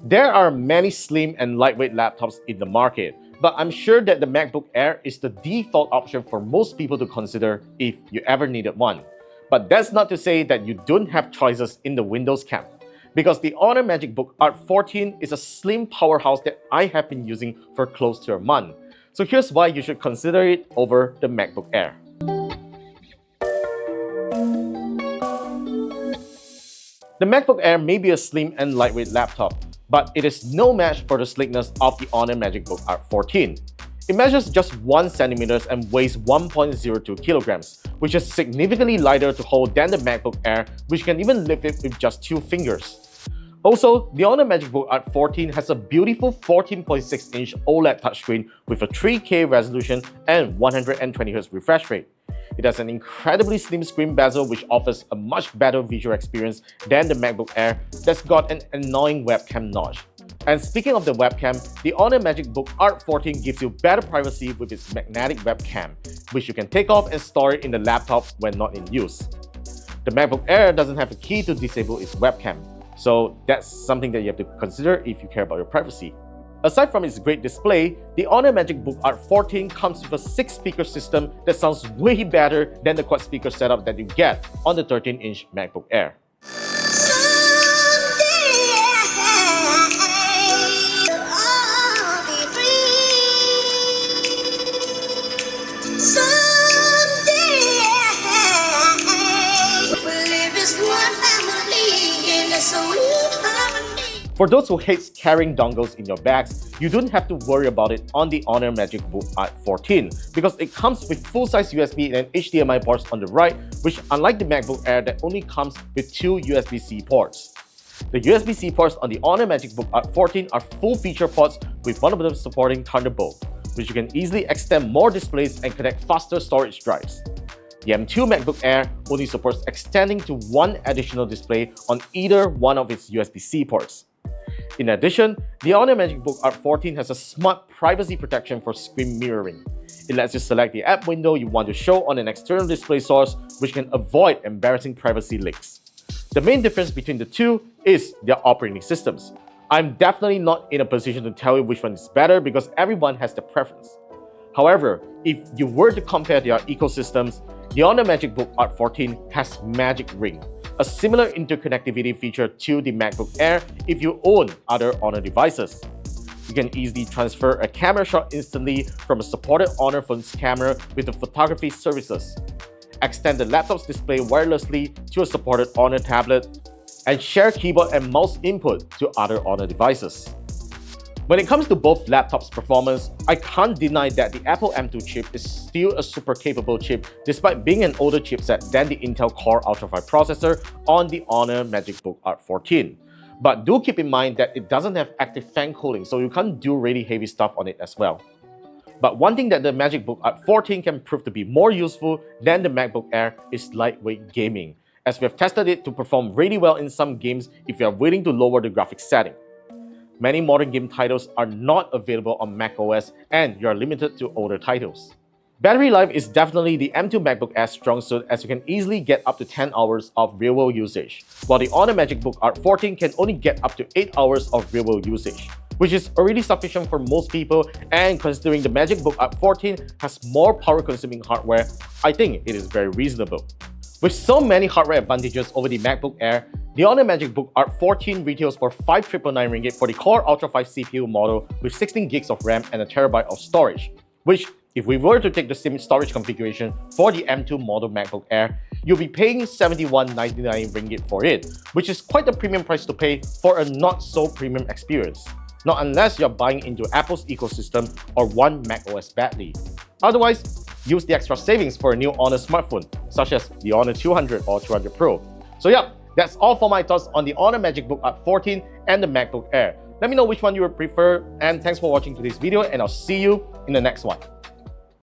There are many slim and lightweight laptops in the market, but I'm sure that the MacBook Air is the default option for most people to consider if you ever needed one. But that's not to say that you don't have choices in the Windows camp, because the Honor MagicBook Art 14 is a slim powerhouse that I have been using for close to a month. So here's why you should consider it over the MacBook Air. The MacBook Air may be a slim and lightweight laptop, but it is no match for the sleekness of the Honor MagicBook Art 14. It measures just 1 cm and weighs 1.02 kilograms, which is significantly lighter to hold than the MacBook Air, which can even lift it with just 2 fingers. Also, the Honor MagicBook Art 14 has a beautiful 14.6-inch OLED touchscreen with a 3K resolution and 120Hz refresh rate. It has an incredibly slim screen bezel which offers a much better visual experience than the MacBook Air that's got an annoying webcam notch. And speaking of the webcam, the Honor MagicBook Art 14 gives you better privacy with its magnetic webcam, which you can take off and store it in the laptop when not in use. The MacBook Air doesn't have a key to disable its webcam, so that's something that you have to consider if you care about your privacy. Aside from its great display, the Honor MagicBook Art 14 comes with a 6-speaker system that sounds way better than the quad-speaker setup that you get on the 13-inch MacBook Air. For those who hate carrying dongles in your bags, you don't have to worry about it on the Honor MagicBook Art 14 because it comes with full-size USB and HDMI ports on the right, which unlike the MacBook Air that only comes with 2 USB-C ports. The USB-C ports on the Honor MagicBook Art 14 are full-feature ports with one of them supporting Thunderbolt, which you can easily extend more displays and connect faster storage drives. The M2 MacBook Air only supports extending to 1 additional display on either one of its USB-C ports. In addition, the Honor MagicBook Art 14 has a smart privacy protection for screen mirroring. It lets you select the app window you want to show on an external display source, which can avoid embarrassing privacy leaks. The main difference between the two is their operating systems. I'm definitely not in a position to tell you which one is better because everyone has their preference. However, if you were to compare their ecosystems, the Honor MagicBook Art 14 has Magic Ring, a similar interconnectivity feature to the MacBook Air if you own other Honor devices. You can easily transfer a camera shot instantly from a supported Honor phone's camera with the photography services, extend the laptop's display wirelessly to a supported Honor tablet, and share keyboard and mouse input to other Honor devices. When it comes to both laptops' performance, I can't deny that the Apple M2 chip is still a super capable chip despite being an older chipset than the Intel Core Ultra 5 processor on the Honor MagicBook Art 14. But do keep in mind that it doesn't have active fan cooling, so you can't do really heavy stuff on it as well. But one thing that the MagicBook Art 14 can prove to be more useful than the MacBook Air is lightweight gaming, as we have tested it to perform really well in some games if you are willing to lower the graphics setting. Many modern game titles are not available on macOS and you are limited to older titles. Battery life is definitely the M2 MacBook Air's strong suit as you can easily get up to 10 hours of real-world usage, while the Honor MagicBook Art 14 can only get up to 8 hours of real-world usage, which is already sufficient for most people, and considering the MagicBook Art 14 has more power-consuming hardware, I think it is very reasonable. With so many hardware advantages over the MacBook Air, the Honor MagicBook Art 14 retails for 5,999 ringgit for the Core Ultra 5 CPU model with 16 gigs of RAM and a terabyte of storage, which, if we were to take the same storage configuration for the M2 model MacBook Air, you'll be paying 7199 ringgit for it, which is quite a premium price to pay for a not-so-premium experience. Not unless you're buying into Apple's ecosystem or want macOS badly. Otherwise, use the extra savings for a new Honor smartphone, such as the Honor 200 or 200 Pro. So yeah, that's all for my thoughts on the Honor MagicBook Art 14 and the MacBook Air. Let me know which one you would prefer, and thanks for watching today's video, and I'll see you in the next one.